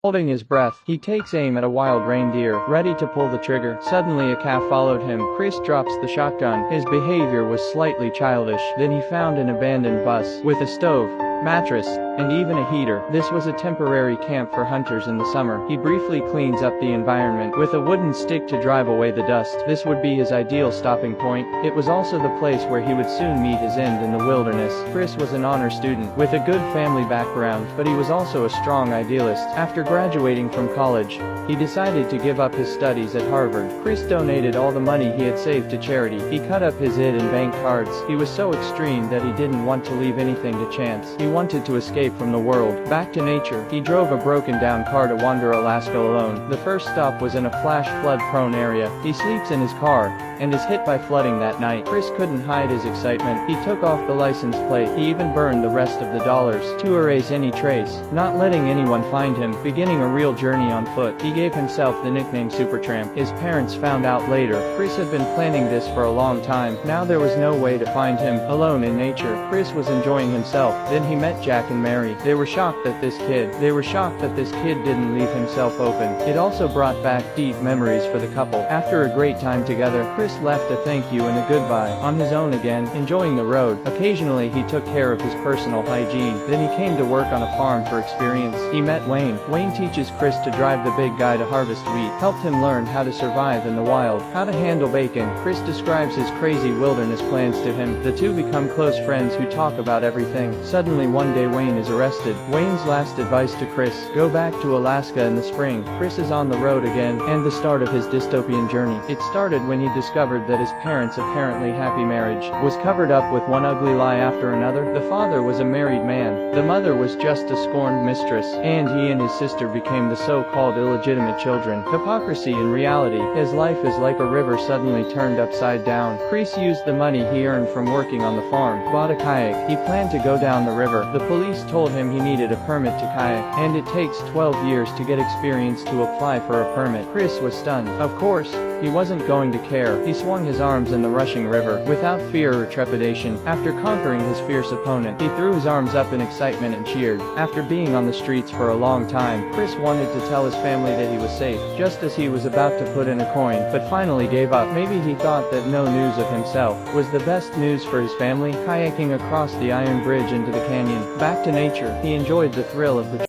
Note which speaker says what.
Speaker 1: Holding his breath, he takes aim at a wild reindeer, ready to pull the trigger. Suddenly a calf followed him. Chris drops the shotgun. His behavior was slightly childish. Then he found an abandoned bus with a stove, mattress, and even a heater. This was a temporary camp for hunters in the summer. He briefly cleans up the environment with a wooden stick to drive away the dust. This would be his ideal stopping point. It was also the place where he would soon meet his end in the wilderness. Chris was an honor student with a good family background, but he was also a strong idealist. After graduating from college, he decided to give up his studies at Harvard. Chris donated all the money he had saved to charity. He cut up his ID and bank cards. He was so extreme that he didn't want to leave anything to chance. He wanted to escape from the world, back to nature. He drove a broken-down car to wander Alaska alone. The first stop was in a flash flood-prone area. He sleeps in his car and is hit by flooding that night. Chris couldn't hide his excitement. He took off the license plate. He even burned the rest of the dollars to erase any trace, not letting anyone find him. Beginning a real journey on foot, he gave himself the nickname Supertramp. His parents found out later. Chris had been planning this for a long time. Now there was no way to find him. Alone in nature, Chris was enjoying himself. Then he met Jack and Mary. They were shocked that this kid didn't leave himself open. It also brought back deep memories for the couple. After a great time together, Chris left a thank you and a goodbye on his own again, enjoying the road. Occasionally he took care of his personal hygiene. Then he came to work on a farm for experience. He met Wayne. Wayne teaches Chris to drive the big guy to harvest wheat, helped him learn how to survive in the wild, how to handle bacon. Chris describes his crazy wilderness plans to him. The two become close friends who talk about everything. Suddenly one day Wayne is arrested. Wayne's last advice to Chris: go back to Alaska in the spring. Chris is on the road again, and the start of his dystopian journey. It started when he discovered that his parents' apparently happy marriage was covered up with one ugly lie after another. The father was a married man, the mother was just a scorned mistress, and he and his sister became the so-called illegitimate children. Hypocrisy in reality. His life is like a river suddenly turned upside down. Chris used the money he earned from working on the farm, bought a kayak. He planned to go down the river. The police told him he needed a permit to kayak, and it takes 12 years to get experience to apply for a permit. Chris was stunned. Of course, he wasn't going to care. He swung his arms in the rushing river, without fear or trepidation. After conquering his fierce opponent, he threw his arms up in excitement and cheered. After being on the streets for a long time, Chris wanted to tell his family that he was safe, just as he was about to put in a coin, but finally gave up. Maybe he thought that no news of himself was the best news for his family. Kayaking across the iron bridge into the canyon, back to nature, he enjoyed the thrill of the